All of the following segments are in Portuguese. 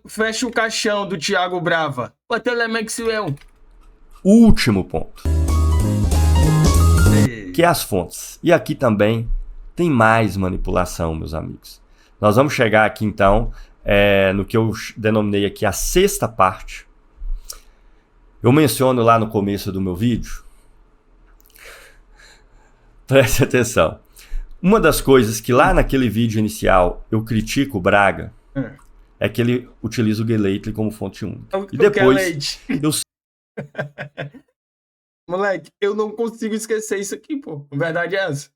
Fecha o caixão do Thiago Brava. Bota lá, Maxwell. Último ponto. Que é as fontes. E aqui também tem mais manipulação, meus amigos. Nós vamos chegar aqui, então, no que eu denominei aqui a sexta parte. Eu menciono lá no começo do meu vídeo. Preste atenção. Uma das coisas que lá naquele vídeo inicial eu critico o Braga é que ele utiliza o Gelately como fonte única. E depois eu... Moleque, eu não consigo esquecer isso aqui, pô. A verdade é essa.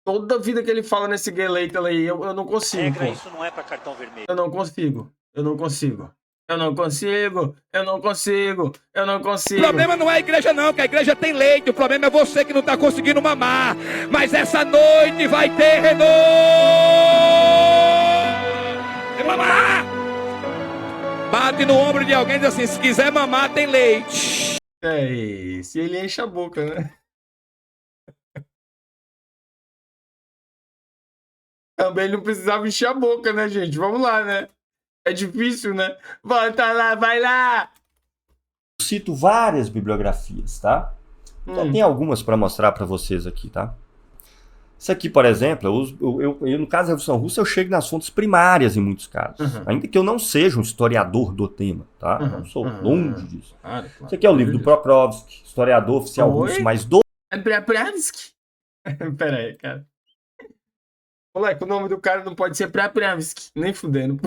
Toda vida que ele fala nesse Gelately aí, eu não consigo. Regra, pô. isso não é pra cartão vermelho. Eu não consigo. Eu não consigo. Eu não consigo. Eu não consigo. Eu não consigo. O problema não é a igreja não, que a igreja tem leite. O problema é você que não tá conseguindo mamar. Mas essa noite vai ter renovo. Tem mamar. Bate no ombro de alguém e diz assim, se quiser mamar, tem leite. É, se ele enche a boca, né? Também não precisava encher a boca, né, gente? Vamos lá, né? É difícil, né? Volta lá, vai lá! Eu cito várias bibliografias, tá? Já tem algumas para mostrar para vocês aqui, tá? Isso aqui, por exemplo, no caso da Revolução Russa, eu chego nas fontes primárias em muitos casos. Ainda que eu não seja um historiador do tema, tá? Não sou longe disso. Claro. Isso aqui é o livro do Prokrovsky, historiador oficial russo, mais do... É Prapravsky? Pera aí, cara. Moleque, o nome do cara não pode ser Prapravsky. Nem fudendo.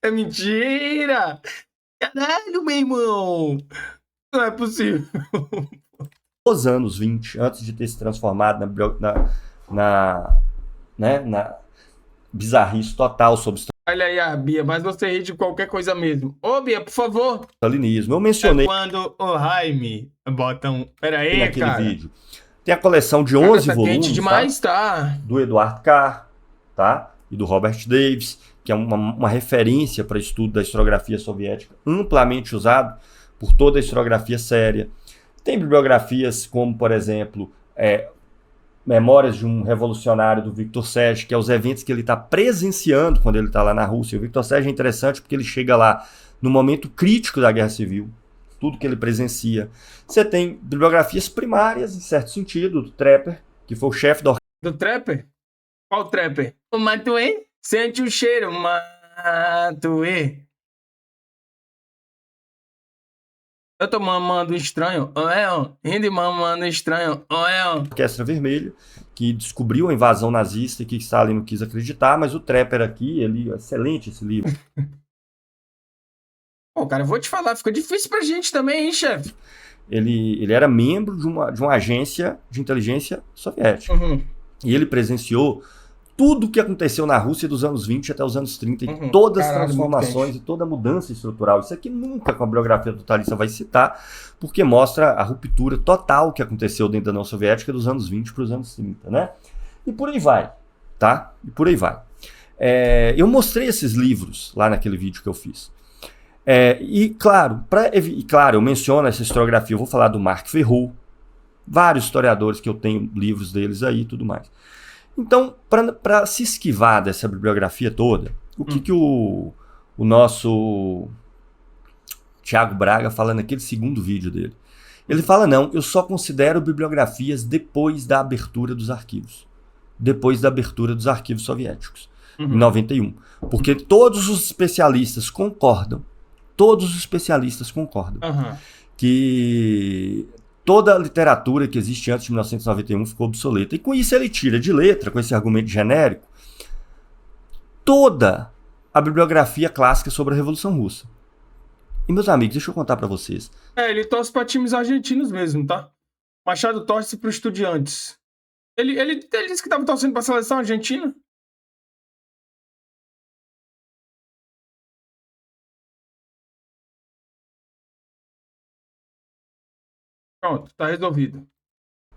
É mentira! Caralho, meu irmão! Não é possível. Os anos 20, antes de ter se transformado na bizarrice total sobre Olha aí a Bia, mas você ri de qualquer coisa mesmo. Ô, Bia, por favor. stalinismo. Eu mencionei Quando o Jaime bota um... Pera aí, naquele cara. vídeo. Tem a coleção de 11 tá volumes, quente demais, tá? do Eduard Carr, tá? E do Robert Davis, que é uma referência para estudo da historiografia soviética, amplamente usado por toda a historiografia séria. Tem bibliografias como, por exemplo, Memórias de um Revolucionário, do Victor Serge, que é os eventos que ele está presenciando quando ele está lá na Rússia. O Victor Serge é interessante porque ele chega lá no momento crítico da Guerra Civil, tudo que ele presencia. Você tem bibliografias primárias, em certo sentido, do Trepper, que foi o chefe da Do Trapper? Qual Trapper? O Matuê? Sente o cheiro, Matuê. Eu tô mamando estranho, rindo e mamando estranho, Orquestra Vermelha, que descobriu a invasão nazista e que Stalin não quis acreditar, mas o Trepper aqui, ele é excelente esse livro. Pô, cara, eu vou te falar, fica difícil pra gente também, hein, chefe? Ele era membro de uma agência de inteligência soviética. E ele presenciou tudo o que aconteceu na Rússia dos anos 20 até os anos 30, e todas as transformações e toda a mudança estrutural. Isso aqui nunca com a bibliografia totalista vai citar, porque mostra a ruptura total que aconteceu dentro da União Soviética dos anos 20 para os anos 30, né? E por aí vai, tá? E por aí vai. Eu mostrei esses livros lá naquele vídeo que eu fiz. Claro, eu menciono essa historiografia, eu vou falar do Marc Ferraud, vários historiadores que eu tenho livros deles aí e tudo mais. Então, para se esquivar dessa bibliografia toda, o que o nosso Thiago Braga fala naquele segundo vídeo dele? Ele fala, não, eu só considero bibliografias depois da abertura dos arquivos. Depois da abertura dos arquivos soviéticos, em 91. Porque todos os especialistas concordam, que toda a literatura que existe antes de 1991 ficou obsoleta. E com isso ele tira de letra, com esse argumento genérico, toda a bibliografia clássica sobre a Revolução Russa. E, meus amigos, deixa eu contar pra vocês. Ele torce pra times argentinos mesmo, tá? Machado torce pro Estudiantes. Ele disse que tava torcendo pra seleção argentina. Pronto, tá resolvido.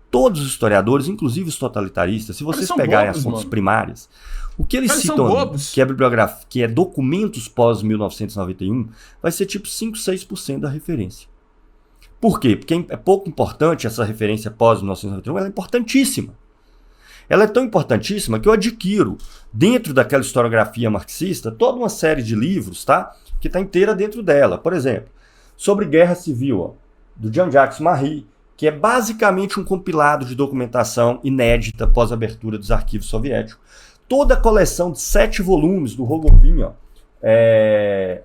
Todos os historiadores, inclusive os totalitaristas, se vocês pegarem as fontes primárias, o que eles citam ali, que é bibliografia, que é documentos pós-1991, vai ser tipo 5, 6% da referência. Por quê? Porque é pouco importante essa referência pós-1991, ela é importantíssima. ela é tão importantíssima que eu adquiro, dentro daquela historiografia marxista, toda uma série de livros, tá? Que está inteira dentro dela. Por exemplo, sobre guerra civil, ó, do Jean-Jacques Marie, que é basicamente um compilado de documentação inédita pós-abertura dos arquivos soviéticos. Toda a coleção de 7 volumes do Rogovin, ó,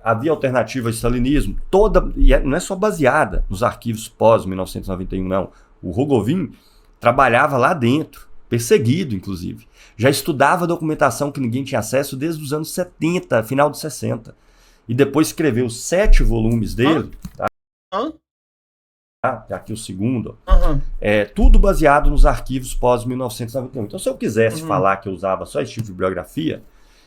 a Via Alternativa ao Stalinismo, toda, e não é só baseada nos arquivos pós-1991, não. O Rogovin trabalhava lá dentro, perseguido, inclusive. Já estudava documentação que ninguém tinha acesso desde os anos 70, final de 60. E depois escreveu 7 volumes dele. Tá? Aqui o segundo. Tudo baseado nos arquivos pós-1991. Então, se eu quisesse falar que eu usava só esse tipo de bibliografia,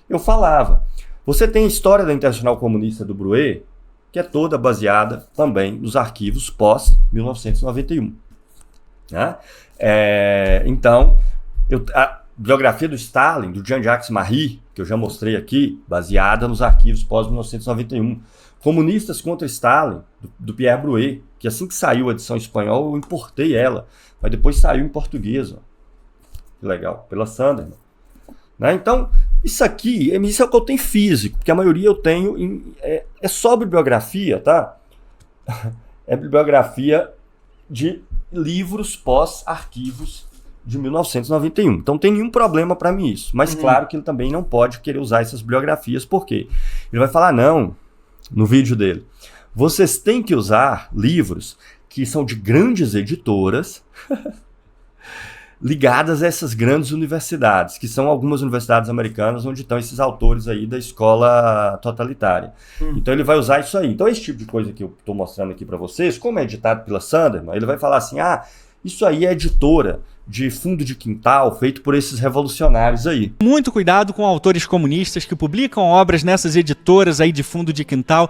eu falava. Você tem a história da Internacional Comunista do Bruet, que é toda baseada também nos arquivos pós-1991. Né? Então, a biografia do Stalin, do Jean-Jacques Marie, que eu já mostrei aqui, baseada nos arquivos pós-1991. Comunistas contra Stalin, do Pierre Bruet, que assim que saiu a edição em espanhol, eu importei ela, mas depois saiu em português. Ó. Que legal, pela Sanderman. Né? Então, isso aqui, isso é o que eu tenho físico, porque a maioria eu tenho, é só bibliografia, tá? É bibliografia de livros pós-arquivos de 1991. Então não tem nenhum problema para mim isso. Mas claro que ele também não pode querer usar essas bibliografias, porque ele vai falar, não, no vídeo dele, vocês têm que usar livros que são de grandes editoras ligadas a essas grandes universidades, que são algumas universidades americanas onde estão esses autores aí da escola totalitária. Então ele vai usar isso aí. Então esse tipo de coisa que eu estou mostrando aqui para vocês, como é editado pela Sanderman, ele vai falar assim, isso aí é editora de fundo de quintal feito por esses revolucionários aí. Muito cuidado com autores comunistas que publicam obras nessas editoras aí de fundo de quintal.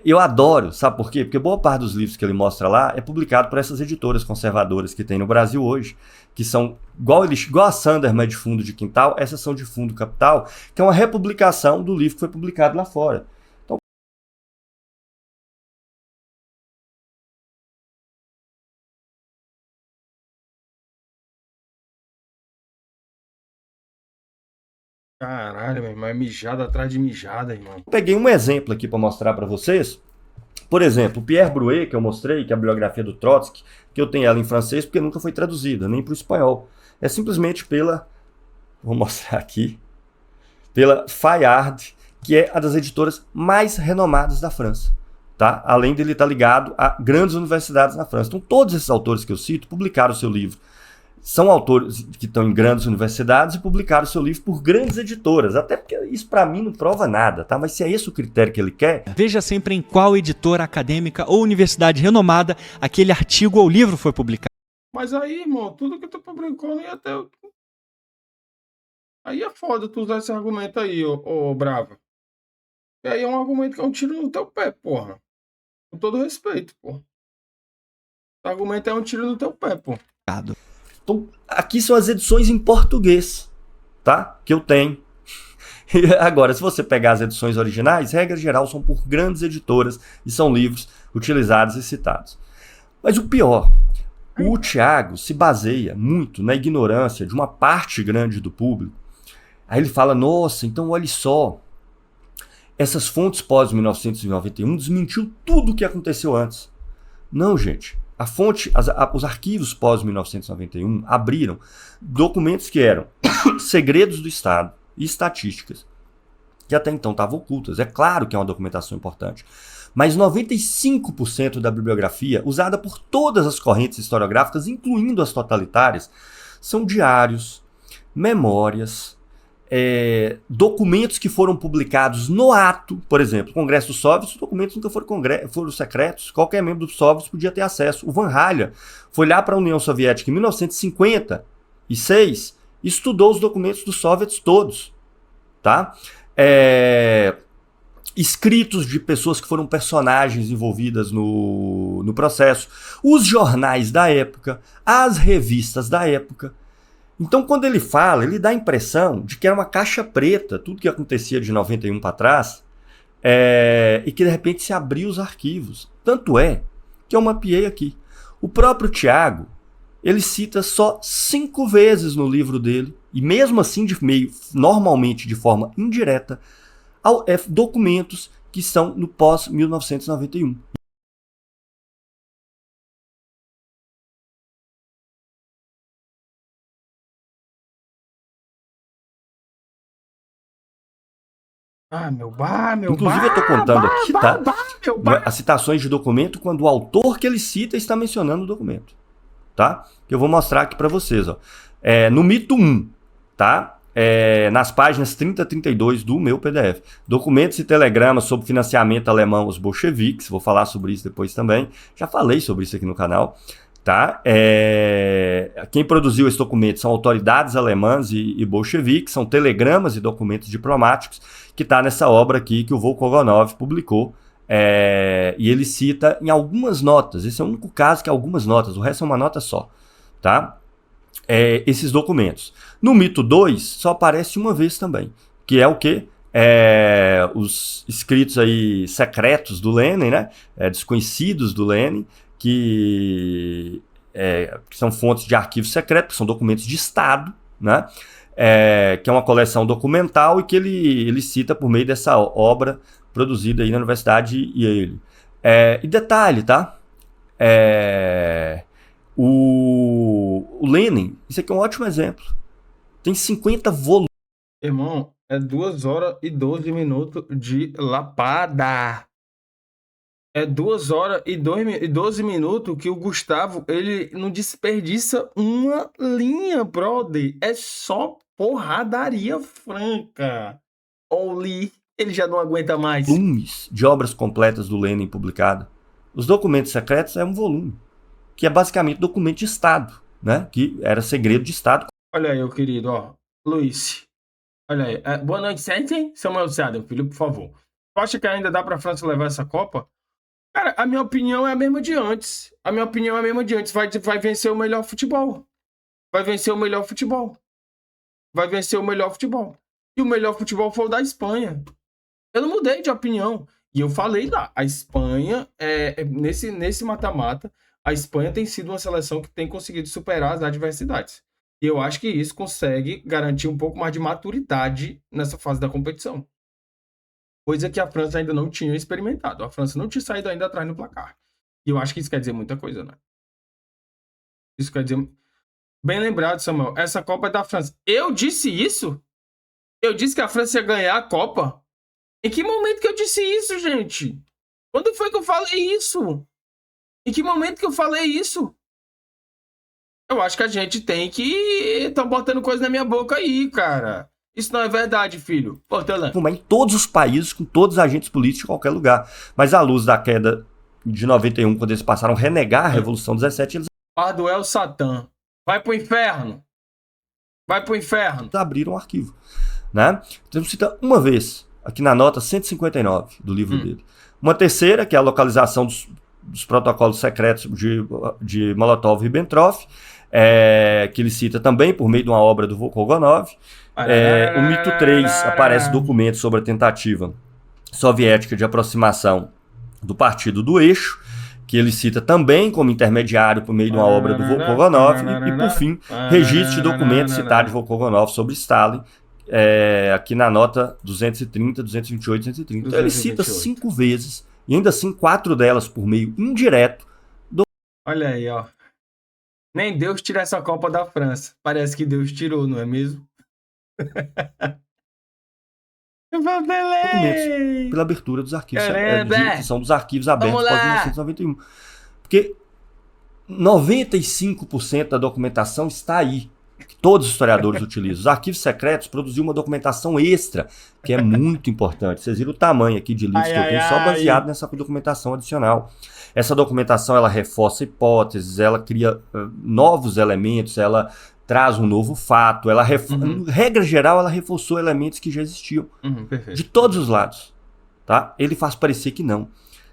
Eu adoro, sabe por quê? Porque boa parte dos livros que ele mostra lá é publicado por essas editoras conservadoras que tem no Brasil hoje, que são, igual a Sanderman de fundo de quintal, essas são de fundo capital, que é uma republicação do livro que foi publicado lá fora. Caralho, meu irmão, é mijada atrás de mijada, irmão. Peguei um exemplo aqui para mostrar para vocês. Por exemplo, o Pierre Bruet, que eu mostrei, que é a bibliografia do Trotsky, que eu tenho ela em francês porque nunca foi traduzida, nem para o espanhol. É simplesmente vou mostrar aqui, pela Fayard, que é uma das editoras mais renomadas da França. Tá? Além dele estar ligado a grandes universidades na França. Então, todos esses autores que eu cito publicaram o seu livro. São autores que estão em grandes universidades e publicaram seu livro por grandes editoras. Até porque isso para mim não prova nada, tá? Mas se é esse o critério que ele quer... Veja sempre em qual editora acadêmica ou universidade renomada aquele artigo ou livro foi publicado. Mas aí, irmão, tudo que tu publicou ia ter... Aí é foda tu usar esse argumento aí, ô Brava. E aí é um argumento que é um tiro no teu pé, porra. Com todo respeito, porra. O argumento é um tiro no teu pé, porra. Então, aqui são as edições em português, tá? Que eu tenho. Agora, se você pegar as edições originais, regra geral, são por grandes editoras e são livros utilizados e citados. Mas o pior, o Thiago se baseia muito na ignorância de uma parte grande do público. Aí ele fala, nossa, então olha só, essas fontes pós-1991 desmentiu tudo o que aconteceu antes. Não, gente. A fonte, os arquivos pós-1991 abriram documentos que eram segredos do Estado e estatísticas, que até então estavam ocultas. É claro que é uma documentação importante, mas 95% da bibliografia usada por todas as correntes historiográficas, incluindo as totalitárias, são diários, memórias, documentos que foram publicados no ato, por exemplo, o Congresso dos Soviets, os documentos nunca foram secretos, qualquer membro dos Soviets podia ter acesso. O Van Halja foi lá para a União Soviética em 1956 e estudou os documentos dos Soviets todos, tá? Escritos de pessoas que foram personagens envolvidas no processo, os jornais da época, as revistas da época. Então, quando ele fala, ele dá a impressão de que era uma caixa preta, tudo que acontecia de 91 para trás, e que de repente se abriu os arquivos. Tanto é que eu mapeei aqui. O próprio Thiago, ele cita só 5 vezes no livro dele e mesmo assim normalmente de forma indireta, documentos que estão no pós-1991. Inclusive, eu estou contando aqui, tá? As citações de documento quando o autor que ele cita está mencionando o documento, tá? Que eu vou mostrar aqui para vocês, ó. No mito 1, tá? Nas páginas 30 a 32 do meu PDF. Documentos e telegramas sobre financiamento alemão aos bolcheviques. Vou falar sobre isso depois também. Já falei sobre isso aqui no canal. Tá? Quem produziu esse documento são autoridades alemãs e bolcheviques, são telegramas e documentos diplomáticos, que está nessa obra aqui que o Volkogonov publicou, e ele cita em algumas notas, esse é o único caso que é algumas notas, o resto é uma nota só, tá? Esses documentos. No mito 2, só aparece uma vez também, que é o quê? Os escritos aí secretos do Lenin, né? Desconhecidos do Lenin, que são fontes de arquivos secretos, que são documentos de Estado, né? Que é uma coleção documental e que ele cita por meio dessa obra produzida aí na Universidade Yale. E detalhe, tá? O Lenin, isso aqui é um ótimo exemplo. Tem 50 volumes. Irmão, 2 horas e 12 minutos de lapada. 2 horas e 12 minutos que o Gustavo, ele não desperdiça uma linha, brother. É só porradaria franca. Oli, ele já não aguenta mais. Volumes de obras completas do Lenin publicado. Os documentos secretos é um volume, que é basicamente documento de Estado, né? Que era segredo de Estado. Olha aí, meu querido, ó. Luiz. Olha aí. Boa noite, Senten. Samuel Sada, filho, por favor. Tu acha que ainda dá pra França levar essa Copa? Cara, a minha opinião é a mesma de antes. Vai vencer o melhor futebol. Vai vencer o melhor futebol. E o melhor futebol foi o da Espanha. Eu não mudei de opinião. E eu falei lá, a Espanha, nesse mata-mata, a Espanha tem sido uma seleção que tem conseguido superar as adversidades. E eu acho que isso consegue garantir um pouco mais de maturidade nessa fase da competição. Coisa que a França ainda não tinha experimentado. A França não tinha saído ainda atrás no placar. E eu acho que isso quer dizer muita coisa, né? Isso quer dizer... Bem lembrado, Samuel. Essa Copa é da França. Eu disse isso? Eu disse que a França ia ganhar a Copa? Em que momento que eu disse isso, gente? Quando foi que eu falei isso? Em que momento que eu falei isso? Eu acho que a gente tem que... Estão botando coisa na minha boca aí, cara. Isso não é verdade, filho. Portelã. Em todos os países, com todos os agentes políticos, em qualquer lugar. Mas à luz da queda de 91, quando eles passaram a renegar a Revolução 17, eles... Arduel Satã. Vai pro inferno. Abriram o arquivo, né? Então, cita uma vez, aqui na nota 159 do livro dele. Uma terceira, que é a localização dos protocolos secretos de Molotov-Ribbentrop, que ele cita também por meio de uma obra do Volkogonov. O mito 3 aparece documentos sobre a tentativa soviética de aproximação do Partido do Eixo, que ele cita também como intermediário por meio de uma obra do Volkogonov, e por fim, registro de documentos citados de Volkogonov sobre Stalin, aqui na nota 230, 228, 230. Então ele cita 5 vezes, e ainda assim 4 delas por meio indireto. Olha aí, ó. Nem Deus tira essa Copa da França. Parece que Deus tirou, não é mesmo? Documentos pela abertura dos arquivos, que são dos arquivos abertos pós-1991. Porque 95% da documentação está aí, que todos os historiadores utilizam. Os arquivos secretos produziram uma documentação extra, que é muito importante. Vocês viram o tamanho aqui de livros que eu tenho só baseado nessa documentação adicional. Essa documentação, ela reforça hipóteses, ela cria novos elementos, ela traz um novo fato, ela regra geral, ela reforçou elementos que já existiam, de todos os lados, tá? Ele faz parecer que não,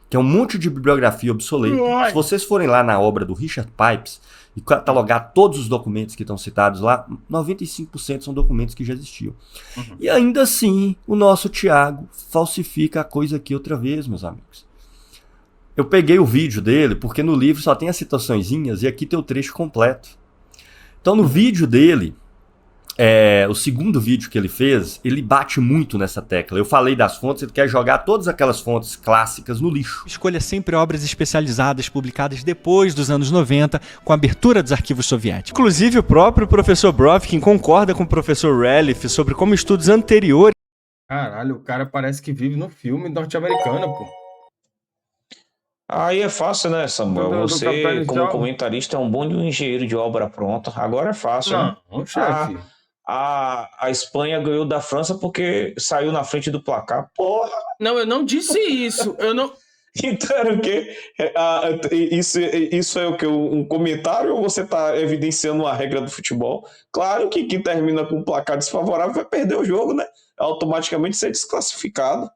que é um monte de bibliografia obsoleta. Se vocês forem lá na obra do Richard Pipes e catalogar todos os documentos que estão citados lá, 95% são documentos que já existiam. E ainda assim, o nosso Thiago falsifica a coisa aqui outra vez, meus amigos. Eu peguei o vídeo dele, porque no livro só tem as citaçõezinhas e aqui tem o trecho completo. Então, no vídeo dele, o segundo vídeo que ele fez, ele bate muito nessa tecla. Eu falei das fontes, ele quer jogar todas aquelas fontes clássicas no lixo. Escolha sempre obras especializadas publicadas depois dos anos 90, com a abertura dos arquivos soviéticos. Inclusive, o próprio professor Brovkin concorda com o professor Ralph sobre como estudos anteriores... Caralho, o cara parece que vive no filme norte-americano, pô. Aí é fácil, né, Samuel? Você, como comentarista, é um bom engenheiro de obra pronta. Agora é fácil, né? Não, chefe. A Espanha ganhou da França porque saiu na frente do placar. Porra! Não, eu não disse isso. Eu não... Então era o quê? Isso é o quê? Um comentário ou você está evidenciando uma regra do futebol? Claro que quem termina com um placar desfavorável vai perder o jogo, né? Automaticamente ser desclassificado.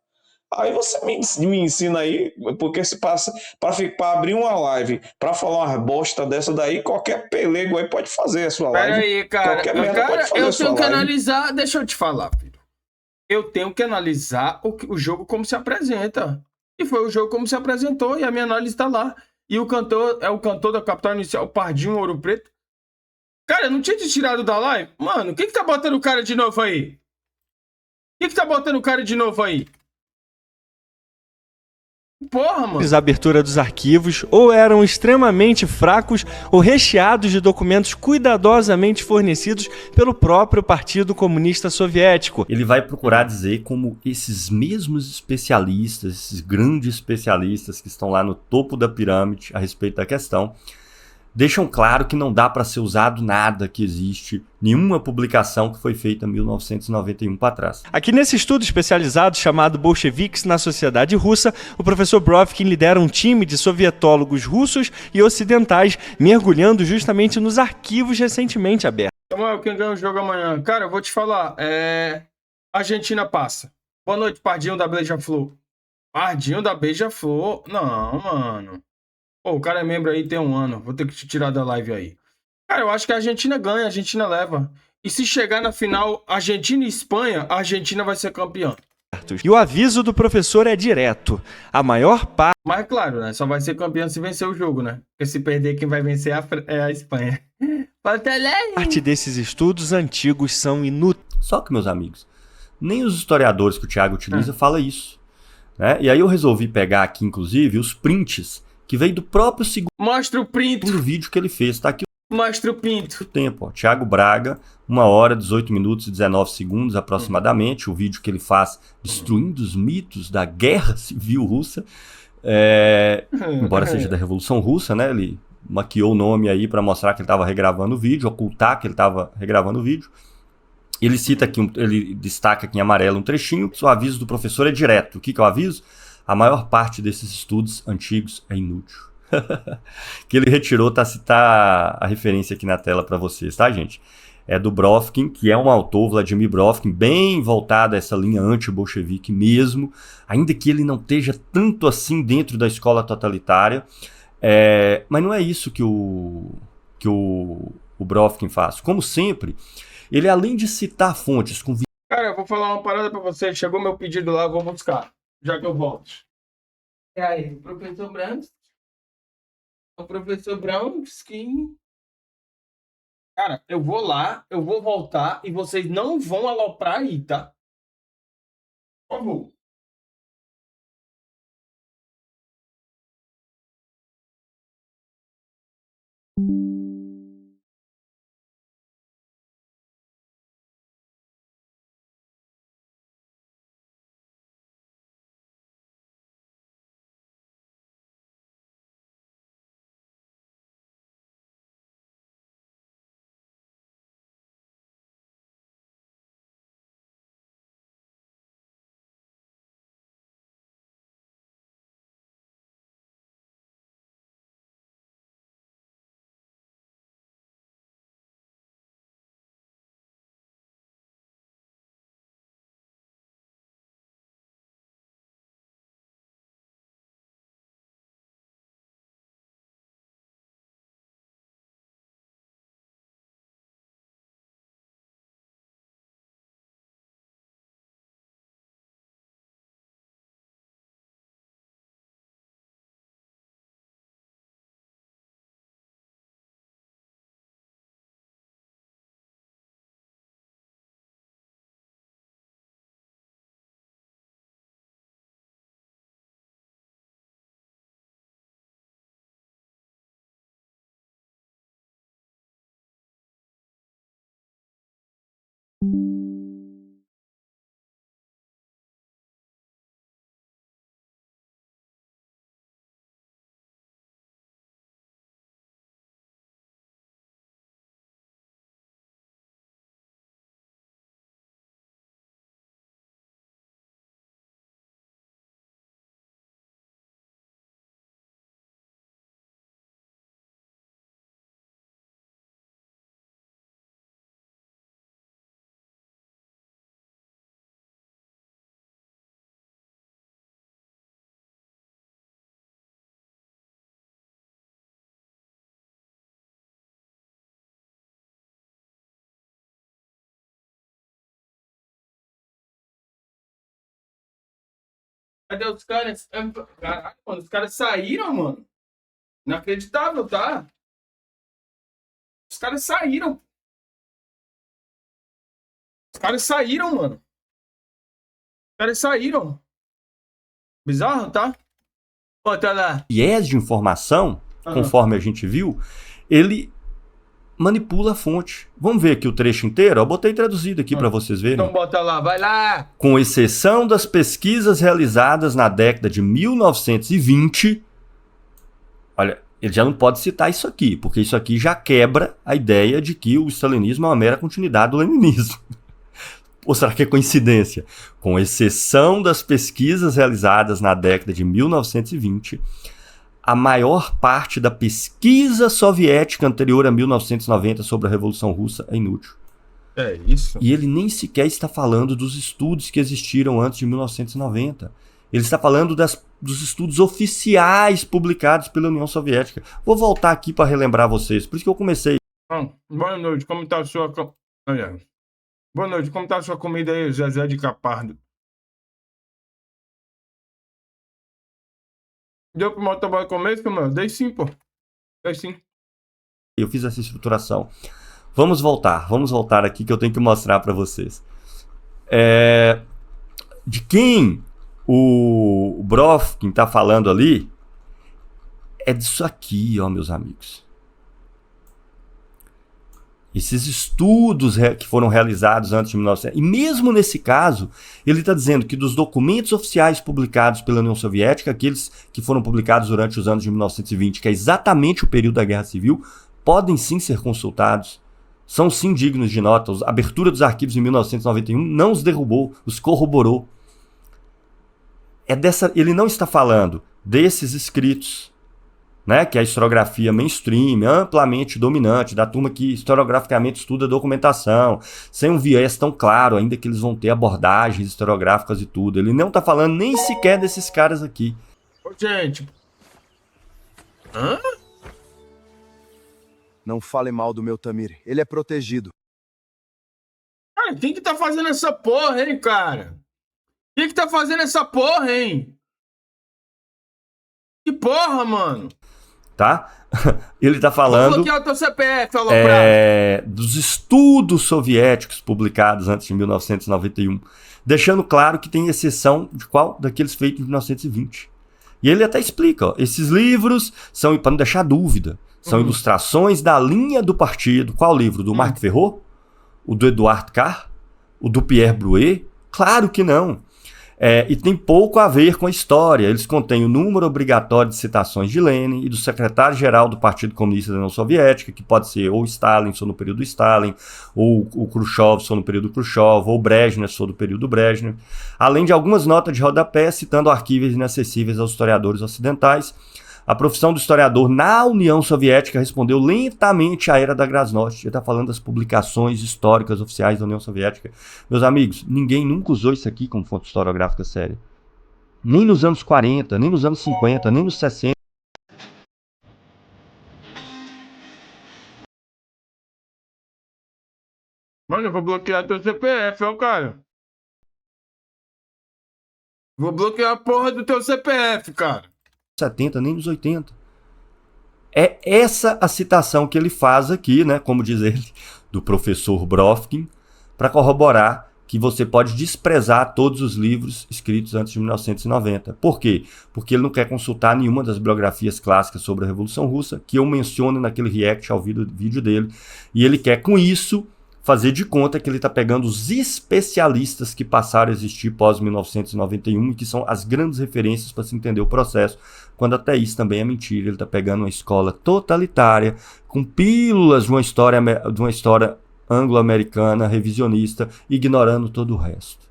Aí você me ensina aí, porque se passa para abrir uma live, para falar uma bosta dessa daí, qualquer pelego aí pode fazer a sua live. Pera aí, cara. Qualquer merda pode fazer eu a sua tenho que live. analisar, deixa eu te falar, filho. Eu tenho que analisar o jogo como se apresenta. E foi o jogo como se apresentou, e a minha análise tá lá. E o cantor é o cantor da Capital Inicial, Pardinho Ouro Preto. Cara, eu não tinha te tirado da live? Mano, o que tá botando o cara de novo aí? O que tá botando o cara de novo aí? Porra, mano. A abertura dos arquivos ou eram extremamente fracos ou recheados de documentos cuidadosamente fornecidos pelo próprio Partido Comunista Soviético. Ele vai procurar dizer como esses mesmos especialistas, esses grandes especialistas que estão lá no topo da pirâmide a respeito da questão, deixam claro que não dá para ser usado nada que existe, nenhuma publicação que foi feita em 1991 para trás. Aqui nesse estudo especializado chamado Bolcheviques na Sociedade Russa, o professor Brovkin lidera um time de sovietólogos russos e ocidentais mergulhando justamente nos arquivos recentemente abertos. Samuel, quem ganha o jogo amanhã? Cara, eu vou te falar, Argentina passa. Boa noite, Pardinho da Beija-Flor. Pardinho da Beija-Flor? Não, mano. Pô, o cara é membro aí tem 1 ano. Vou ter que te tirar da live aí. Cara, eu acho que a Argentina ganha, a Argentina leva. E se chegar na final Argentina e Espanha, a Argentina vai ser campeã. E o aviso do professor é direto. A maior parte... Mas claro, né? Só vai ser campeã se vencer o jogo, né? Porque se perder, quem vai vencer é a Espanha. Parte desses estudos antigos são inúteis. Só que, meus amigos, nem os historiadores que o Thiago utiliza fala isso. Né? E aí eu resolvi pegar aqui, inclusive, os prints que veio do próprio segundo... Mostra o print do vídeo que ele fez. Tá aqui Mostra o pinto. o tempo, ó. Thiago Braga, 1 hora, 18 minutos e 19 segundos aproximadamente. O vídeo que ele faz destruindo os mitos da Guerra Civil Russa. Embora seja da Revolução Russa, né? Ele maquiou o nome aí para mostrar que ele estava regravando o vídeo, ocultar que ele estava regravando o vídeo. Ele cita aqui, ele destaca aqui em amarelo um trechinho. O aviso do professor é direto. O que é o aviso? A maior parte desses estudos antigos é inútil. Que ele retirou, tá a referência aqui na tela para vocês, tá, gente? É do Brovkin, que é um autor, Vladimir Brovkin, bem voltado a essa linha anti-bolchevique mesmo, ainda que ele não esteja tanto assim dentro da escola totalitária. Mas não é isso que o Brovkin faz. Como sempre, ele além de citar fontes com... Cara, eu vou falar uma parada para você. Chegou meu pedido lá, eu vou buscar. Já que eu volto. E aí, professor Bransky? O professor Bransky. Cara, eu vou lá, eu vou voltar e vocês não vão aloprar aí, tá? Por favor. Cadê os caras? Caralho, mano, os caras saíram, mano. Inacreditável, tá? Os caras saíram. Os caras saíram, mano. Os caras saíram. Bizarro, tá? Pô, tá lá. Viés de informação, conforme a gente viu, ele manipula a fonte. Vamos ver aqui o trecho inteiro? Eu botei traduzido aqui para vocês verem. Então bota lá, vai lá. Com exceção das pesquisas realizadas na década de 1920, olha, ele já não pode citar isso aqui, porque isso aqui já quebra a ideia de que o stalinismo é uma mera continuidade do leninismo. Ou será que é coincidência? Com exceção das pesquisas realizadas na década de 1920, a maior parte da pesquisa soviética anterior a 1990 sobre a Revolução Russa é inútil. É isso. E ele nem sequer está falando dos estudos que existiram antes de 1990. Ele está falando dos estudos oficiais publicados pela União Soviética. Vou voltar aqui para relembrar vocês. Por isso que eu comecei. Boa noite, como está a sua... Boa noite, como está a sua comida aí, Zezé de Capardo? Deu pro motoboy comer, meu? Dei sim, pô. Dei sim. Eu fiz essa estruturação. Vamos voltar aqui que eu tenho que mostrar para vocês. De quem o Brovkin está falando ali é disso aqui, ó, meus amigos. Esses estudos que foram realizados antes de 1900. E mesmo nesse caso, ele está dizendo que dos documentos oficiais publicados pela União Soviética, aqueles que foram publicados durante os anos de 1920, que é exatamente o período da Guerra Civil, podem sim ser consultados. São sim dignos de nota. A abertura dos arquivos em 1991 não os derrubou, os corroborou. Ele não está falando desses escritos, né, que é a historiografia mainstream, amplamente dominante, da turma que historiograficamente estuda documentação, sem um viés tão claro, ainda que eles vão ter abordagens historiográficas e tudo. Ele não está falando nem sequer desses caras aqui. Ô, gente. Hã? Não fale mal do meu Tamir, ele é protegido. Cara, quem que tá fazendo essa porra, hein, cara? Quem que tá fazendo essa porra, hein? Que porra, mano? Tá? Ele tá falando bloquear o teu CPF, dos estudos soviéticos publicados antes de 1991, deixando claro que tem exceção de qual daqueles feitos em 1920. E ele até explica, ó, esses livros são, para não deixar dúvida, são ilustrações da linha do partido. Qual livro? Do Marc Ferrot? O do Eduard Carr? O do Pierre Brouet? Claro que não. E tem pouco a ver com a história. Eles contêm o número obrigatório de citações de Lenin e do secretário-geral do Partido Comunista da União Soviética, que pode ser ou Stalin, só no período Stalin, ou o Khrushchev, só no período Khrushchev, ou Brezhnev, só do período Brezhnev, além de algumas notas de rodapé citando arquivos inacessíveis aos historiadores ocidentais. A profissão do historiador na União Soviética respondeu lentamente à era da Glasnost. Ele está falando das publicações históricas oficiais da União Soviética. Meus amigos, ninguém nunca usou isso aqui como fonte historiográfica séria. Nem nos anos 40, nem nos anos 50, nem nos 60. Mano, eu vou bloquear teu CPF, ó, cara. Vou bloquear a porra do teu CPF, cara. 70, nem nos 80. É essa a citação que ele faz aqui, né, como diz ele, do professor Brovkin, para corroborar que você pode desprezar todos os livros escritos antes de 1990. Por quê? Porque ele não quer consultar nenhuma das biografias clássicas sobre a Revolução Russa, que eu menciono naquele react ao vídeo dele, e ele quer, com isso, fazer de conta que ele está pegando os especialistas que passaram a existir pós-1991 e que são as grandes referências para se entender o processo, quando até isso também é mentira. Ele está pegando uma escola totalitária, com pílulas de uma história anglo-americana, revisionista, ignorando todo o resto,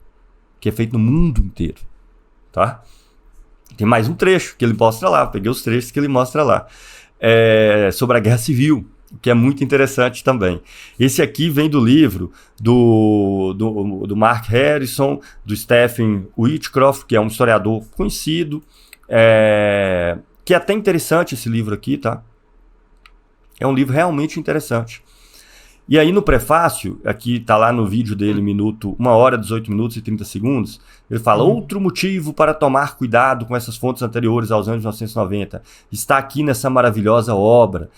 que é feito no mundo inteiro. Tá? Tem mais um trecho que ele mostra lá, peguei os trechos que ele mostra lá, sobre a Guerra Civil, que é muito interessante também. Esse aqui vem do livro do Mark Harrison, do Stephen Whitcroft, que é um historiador conhecido, que é até interessante esse livro aqui, tá? É um livro realmente interessante. E aí no prefácio, aqui tá lá no vídeo dele, 1 hora, 18 minutos e 30 segundos, ele fala, outro motivo para tomar cuidado com essas fontes anteriores aos anos 1990 está aqui nessa maravilhosa obra,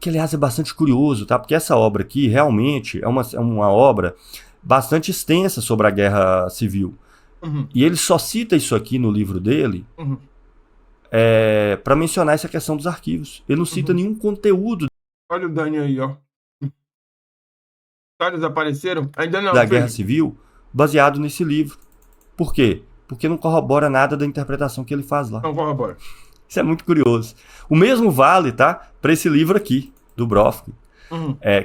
que aliás é bastante curioso, tá? Porque essa obra aqui realmente é uma obra bastante extensa sobre a Guerra Civil. E ele só cita isso aqui no livro dele para mencionar essa questão dos arquivos. Ele não cita nenhum conteúdo. Olha o Dani aí, ó. Os desapareceram? Ainda não. Da Guerra Civil, baseado nesse livro. Por quê? Porque não corrobora nada da interpretação que ele faz lá. Não corrobora. Isso é muito curioso. O mesmo vale, tá? Para esse livro aqui, do Brovkin.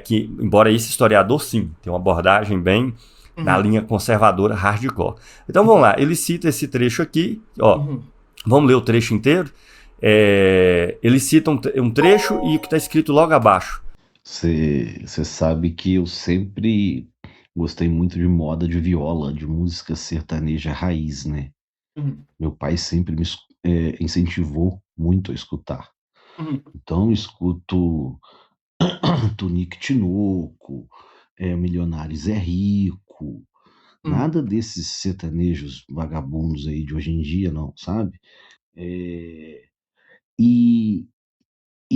Que, embora esse historiador, sim, tem uma abordagem bem na linha conservadora hardcore. Então vamos lá, ele cita esse trecho aqui, ó. Vamos ler o trecho inteiro? Ele cita um trecho e o que está escrito logo abaixo. Você sabe que eu sempre gostei muito de moda de viola, de música sertaneja raiz, né? Meu pai sempre me incentivou muito a escutar. Então eu escuto Tonique Tinoco, Milionários é Rico, nada desses sertanejos vagabundos aí de hoje em dia, não, sabe? E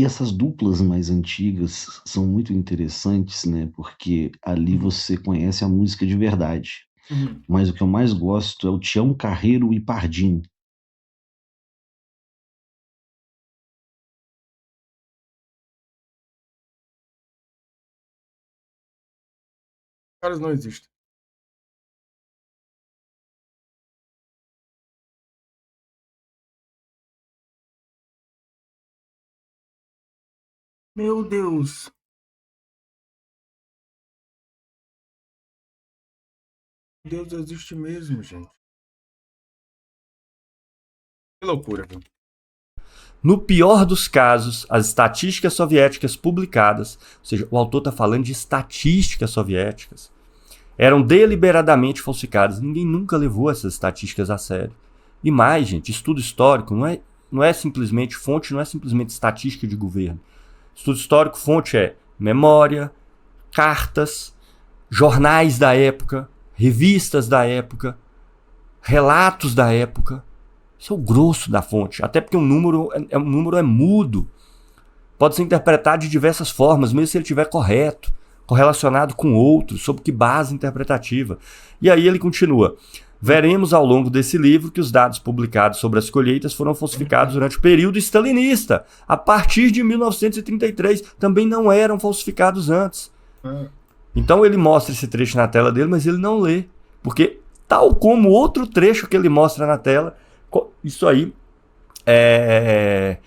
essas duplas mais antigas são muito interessantes, né? Porque ali você conhece a música de verdade. Mas o que eu mais gosto é o Tião Carreiro e Pardim. Caras não existem. Meu Deus. Deus existe mesmo, gente. Que loucura, viu? No pior dos casos, as estatísticas soviéticas publicadas, ou seja, o autor está falando de estatísticas soviéticas, eram deliberadamente falsificadas. Ninguém nunca levou essas estatísticas a sério. E mais, gente, estudo histórico não é simplesmente fonte, não é simplesmente estatística de governo. Estudo histórico, fonte é memória, cartas, jornais da época, revistas da época, relatos da época. Isso é o grosso da fonte. Até porque um número é mudo. Pode ser interpretado de diversas formas, mesmo se ele estiver correto, correlacionado com outros, sob que base interpretativa. E aí ele continua. Veremos ao longo desse livro que os dados publicados sobre as colheitas foram falsificados durante o período stalinista. A partir de 1933 também não eram falsificados antes. Então ele mostra esse trecho na tela dele, mas ele não lê. Porque, tal como outro trecho que ele mostra na tela, isso aí é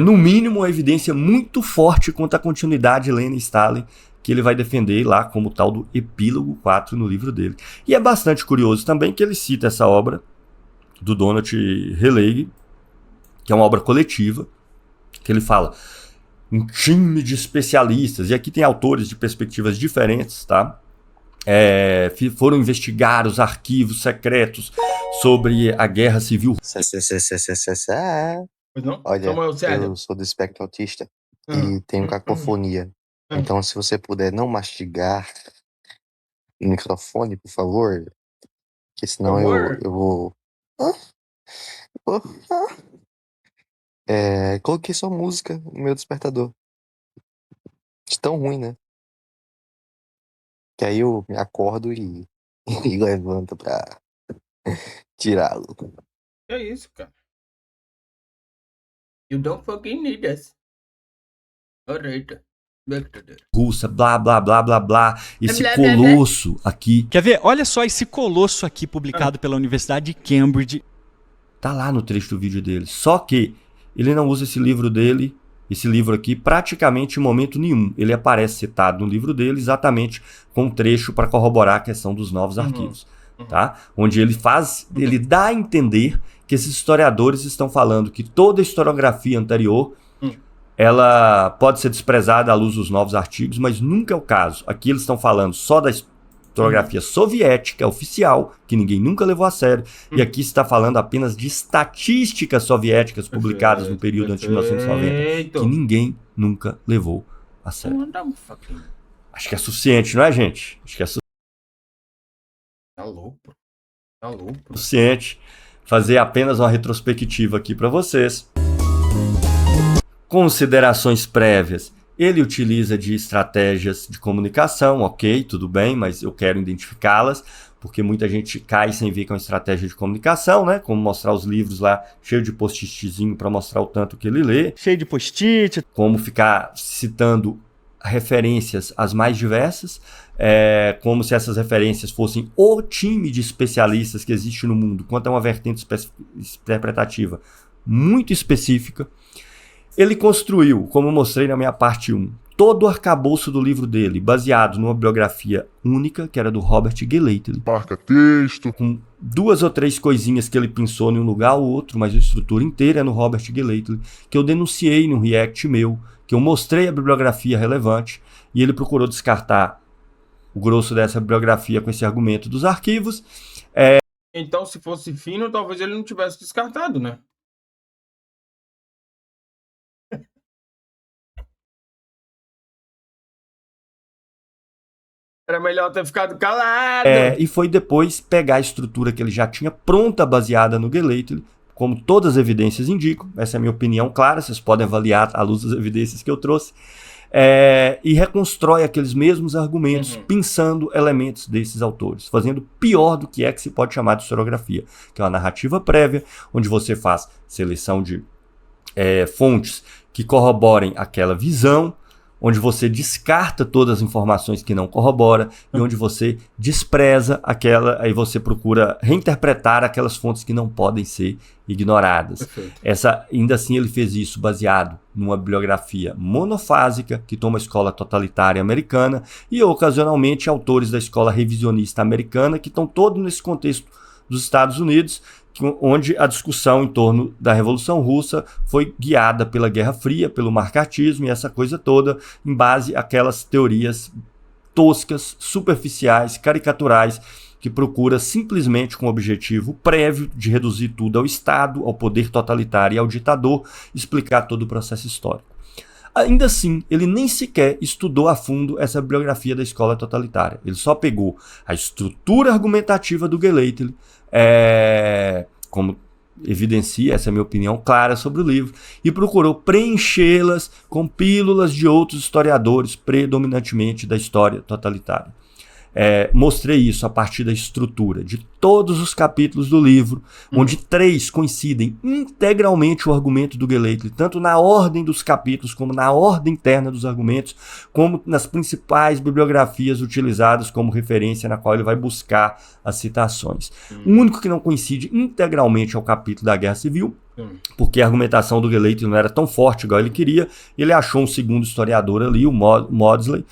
no mínimo uma evidência muito forte quanto à continuidade Lenin-Stalin, que ele vai defender lá como tal do Epílogo 4 no livro dele. E é bastante curioso também que ele cita essa obra do Donald Halliday, que é uma obra coletiva, que ele fala um time de especialistas, e aqui tem autores de perspectivas diferentes, tá? Foram investigar os arquivos secretos sobre a Guerra Civil. Olha, eu sou do espectro autista e tenho cacofonia. Então, se você puder não mastigar no microfone, por favor, porque senão eu vou... Coloquei só música no meu despertador. De tão ruim, né? Que aí eu me acordo e levanto pra tirá-lo. É isso, cara. You don't fucking need us. Alright. Russa, blá, blá, blá, blá, blá. Esse colosso aqui. Quer ver? Olha só esse colosso aqui publicado pela Universidade de Cambridge. Tá lá no trecho do vídeo dele. Só que ele não usa esse livro dele, esse livro aqui, praticamente em momento nenhum. Ele aparece citado no livro dele exatamente com um trecho para corroborar a questão dos novos arquivos. Tá? Onde ele dá a entender que esses historiadores estão falando que toda a historiografia anterior ela pode ser desprezada à luz dos novos artigos, mas nunca é o caso. Aqui eles estão falando só da historiografia soviética oficial, que ninguém nunca levou a sério, e aqui está falando apenas de estatísticas soviéticas publicadas no período antes de 1990, que ninguém nunca levou a sério. Acho que é suficiente, não é, gente? Acho que é Tá louco. Tá louco. suficiente fazer apenas uma retrospectiva aqui para vocês. Considerações prévias. Ele utiliza de estratégias de comunicação, ok, tudo bem, mas eu quero identificá-las, porque muita gente cai sem ver que é uma estratégia de comunicação, né? Como mostrar os livros lá, cheio de post-itzinho para mostrar o tanto que ele lê. Cheio de post-it. Como ficar citando referências as mais diversas, como se essas referências fossem o time de especialistas que existe no mundo, quanto a uma vertente interpretativa muito específica. Ele construiu, como eu mostrei na minha parte 1, todo o arcabouço do livro dele, baseado numa biografia única, que era do Robert Gallatin. Marca texto. Com 2 ou 3 coisinhas que ele pensou em um lugar ou outro, mas a estrutura inteira é no Robert Gallatin, que eu denunciei num react meu, que eu mostrei a bibliografia relevante, e ele procurou descartar o grosso dessa bibliografia com esse argumento dos arquivos. Então, se fosse fino, talvez ele não tivesse descartado, né? Era melhor ter ficado calado. E foi depois pegar a estrutura que ele já tinha pronta, baseada no Gallatin, como todas as evidências indicam. Essa é a minha opinião clara, vocês podem avaliar à luz das evidências que eu trouxe. E reconstrói aqueles mesmos argumentos, pensando elementos desses autores, fazendo pior do que se pode chamar de historiografia, que é uma narrativa prévia, onde você faz seleção de fontes que corroborem aquela visão, onde você descarta todas as informações que não corrobora e onde você despreza aí você procura reinterpretar aquelas fontes que não podem ser ignoradas. Ainda assim ele fez isso baseado numa bibliografia monofásica que toma a escola totalitária americana e ocasionalmente autores da escola revisionista americana que estão todos nesse contexto dos Estados Unidos, onde a discussão em torno da Revolução Russa foi guiada pela Guerra Fria, pelo marxismo e essa coisa toda, em base àquelas teorias toscas, superficiais, caricaturais, que procura simplesmente com o objetivo prévio de reduzir tudo ao Estado, ao poder totalitário e ao ditador, explicar todo o processo histórico. Ainda assim, ele nem sequer estudou a fundo essa bibliografia da escola totalitária. Ele só pegou a estrutura argumentativa do Gallatin, como evidencia, essa é a minha opinião clara sobre o livro, e procurou preenchê-las com pílulas de outros historiadores, predominantemente da história totalitária. Mostrei isso a partir da estrutura de todos os capítulos do livro, onde 3 coincidem integralmente o argumento do Gallatin, tanto na ordem dos capítulos, como na ordem interna dos argumentos, como nas principais bibliografias utilizadas como referência na qual ele vai buscar as citações. O único que não coincide integralmente é o capítulo da Guerra Civil, porque a argumentação do Gallatin não era tão forte igual ele queria. Ele achou um segundo historiador ali, o Maudsley,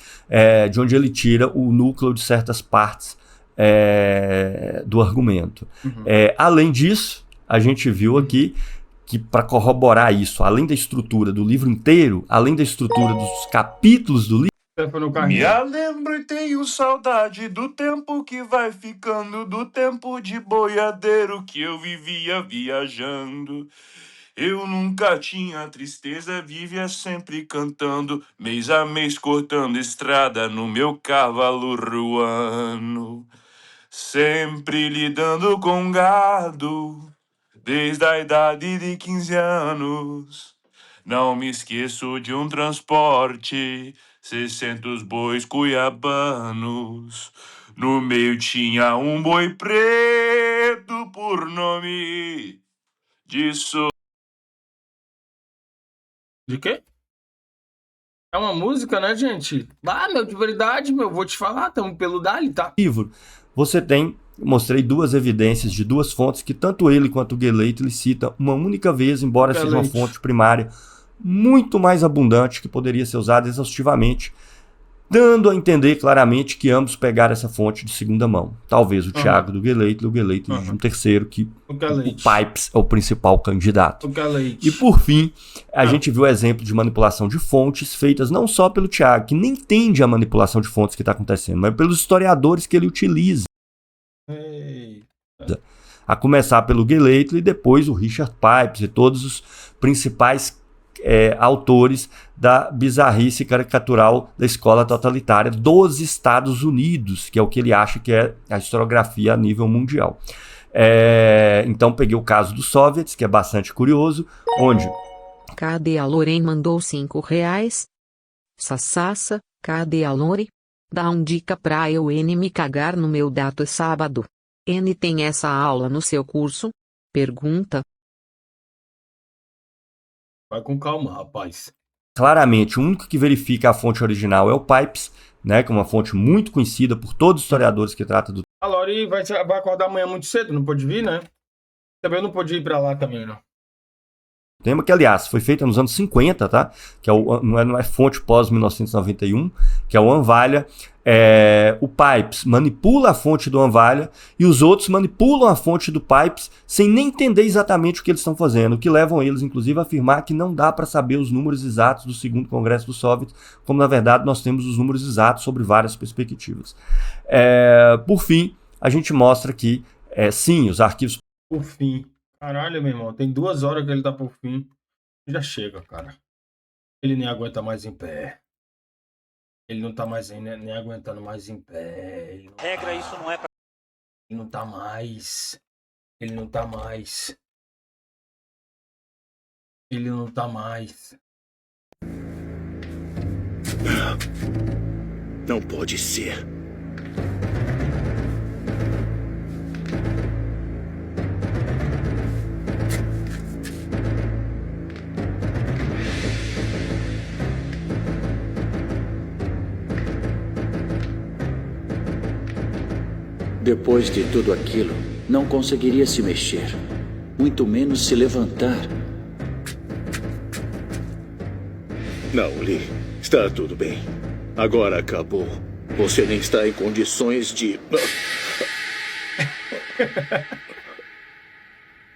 de onde ele tira o núcleo de certas partes do argumento. Além disso, a gente viu aqui que para corroborar isso, além da estrutura do livro inteiro, além da estrutura dos capítulos do livro, Me lembro e tenho saudade do tempo que vai ficando, do tempo de boiadeiro que eu vivia viajando. Eu nunca tinha tristeza, vivia sempre cantando, mês a mês cortando estrada no meu cavalo ruano. Sempre lidando com gado, desde a idade de 15 anos. Não me esqueço de um transporte, 600 bois cuiabanos. No meio tinha um boi preto por nome de De quê? É uma música, né, gente? Meu, de verdade, vou te falar, tamo pelo Dali, tá? Livro, você mostrei 2 evidências de 2 fontes que tanto ele quanto o Gallatin citam uma única vez, embora seja uma fonte primária muito mais abundante, que poderia ser usada exaustivamente, dando a entender claramente que ambos pegaram essa fonte de segunda mão. Talvez o Thiago do Gallatin, o Gallatin de um terceiro, que o Pipes é o principal candidato. E por fim, a gente viu o exemplo de manipulação de fontes feitas não só pelo Thiago, que nem entende a manipulação de fontes que está acontecendo, mas pelos historiadores que ele utiliza. A começar pelo Gallatin e depois o Richard Pipes e todos os principais autores da bizarrice caricatural da escola totalitária dos Estados Unidos, que é o que ele acha que é a historiografia a nível mundial. Então peguei o caso dos soviets, que é bastante curioso, onde... Cadê a Loren mandou R$5? Sassassa, cadê a Lore? Dá dica pra eu me cagar no meu dato sábado. N tem essa aula no seu curso? Pergunta. Vai com calma, rapaz. Claramente, o único que verifica a fonte original é o Pipes, né, que é uma fonte muito conhecida por todos os historiadores que tratam do... A Lori vai acordar amanhã muito cedo, não pode vir, né? Também não pode ir pra lá também, não. Tema que, aliás, foi feita nos anos 50, tá? Que não é fonte pós-1991, que é o Anvalha. O Pipes manipula a fonte do Anvalha e os outros manipulam a fonte do Pipes sem nem entender exatamente o que eles estão fazendo, o que levam eles, inclusive, a afirmar que não dá para saber os números exatos do segundo Congresso dos Soviets, como, na verdade, nós temos os números exatos sobre várias perspectivas. Por fim, a gente mostra que, sim, os arquivos... Por fim. Caralho, meu irmão, tem 2 horas que ele tá por fim. Já chega, cara. Ele nem aguenta mais em pé. Ele não tá mais nem aguentando mais em pé. Ele não Regra, isso não é pra... Ele não tá mais. Ele não tá mais. Ele não tá mais. Não pode ser. Depois de tudo aquilo, não conseguiria se mexer, muito menos se levantar. Não, Lee, está tudo bem. Agora acabou. Você nem está em condições de...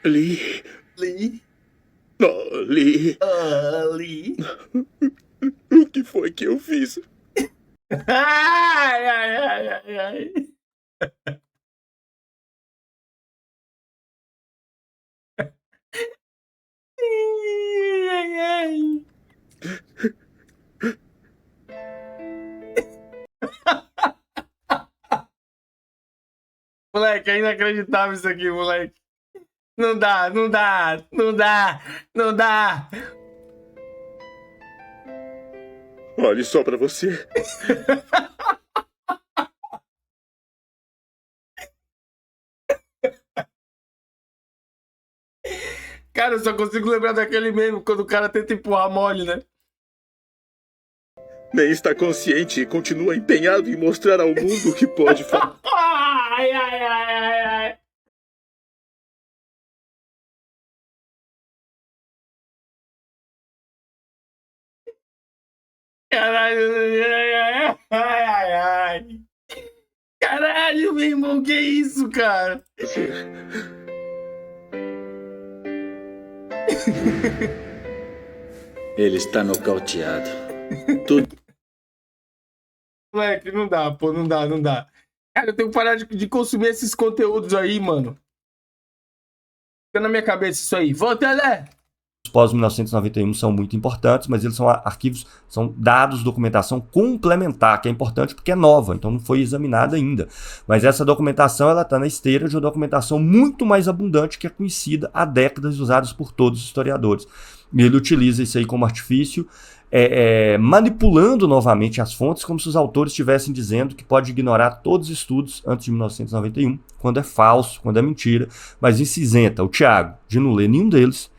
Lee? Lee? Oh, Lee. Lee. O que foi que eu fiz? Ai, ai, ai, ai, ai. Ai, ai. Moleque, é inacreditável isso aqui, moleque. Não dá, não dá, não dá, não dá. Olhe só pra você. Cara, eu só consigo lembrar daquele meme quando o cara tenta empurrar mole, né? Nem está consciente e continua empenhado em mostrar ao mundo o que pode fazer. Ai, ai, ai, ai, ai. Caralho, ai, ai, ai, ai, ai. Caralho, meu irmão, que isso, cara? Ele está nocauteado. Tudo. Moleque, não dá, pô, não dá, não dá. Cara, eu tenho que parar de consumir esses conteúdos aí, mano. Fica na minha cabeça isso aí. Vou, Telé! Os pós-1991 são muito importantes, mas eles são arquivos, são dados, documentação complementar, que é importante porque é nova, então não foi examinada ainda. Mas essa documentação, ela está na esteira de uma documentação muito mais abundante, que é conhecida há décadas e usada por todos os historiadores. E ele utiliza isso aí como artifício, manipulando novamente as fontes, como se os autores estivessem dizendo que pode ignorar todos os estudos antes de 1991, quando é falso, quando é mentira, mas isso isenta o Thiago de não ler nenhum deles,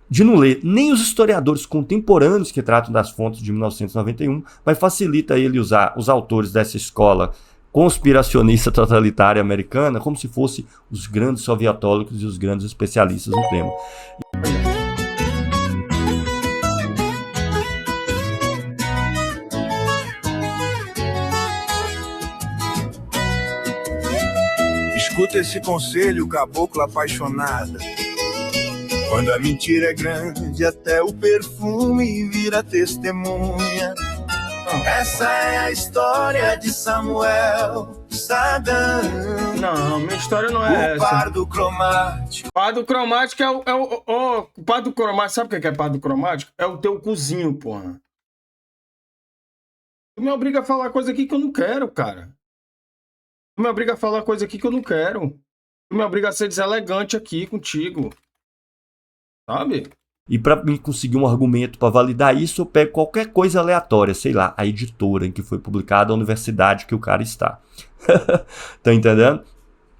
de não ler nem os historiadores contemporâneos que tratam das fontes de 1991, mas facilita ele usar os autores dessa escola conspiracionista totalitária americana como se fossem os grandes sovietólogos e os grandes especialistas no tema. Escuta esse conselho, caboclo apaixonada. Quando a mentira é grande, até o perfume vira testemunha. Essa é a história de Samuel, Saddam Não, minha história não é essa. Pardo cromático. Pardo cromático o pardo cromático, sabe o que é pardo cromático? É o teu cozinho, porra. Tu me obriga a falar coisa aqui que eu não quero, cara. Tu me obriga a falar coisa aqui que eu não quero. Tu me obriga a ser deselegante aqui contigo. Sabe? E para me conseguir um argumento para validar isso, eu pego qualquer coisa aleatória, sei lá, a editora em que foi publicada, a universidade que o cara está. Tá entendendo?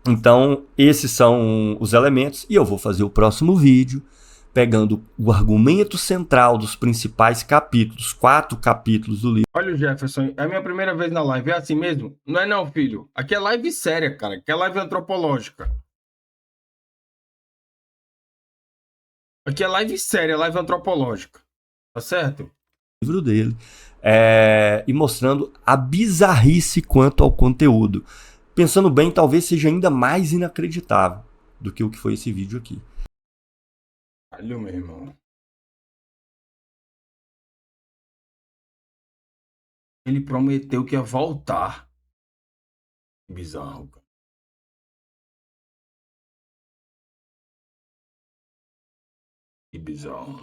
Então, esses são os elementos e eu vou fazer o próximo vídeo pegando o argumento central dos principais capítulos, 4 capítulos do livro. Olha o Jefferson, é a minha primeira vez na live, é assim mesmo? Não é não, filho. Aqui é live séria, cara. Aqui é live antropológica. Aqui é live séria, live antropológica. Tá certo? O livro dele. E mostrando a bizarrice quanto ao conteúdo. Pensando bem, talvez seja ainda mais inacreditável do que o que foi esse vídeo aqui. Olha, meu irmão. Ele prometeu que ia voltar. Que bizarro, cara. Que bizarro.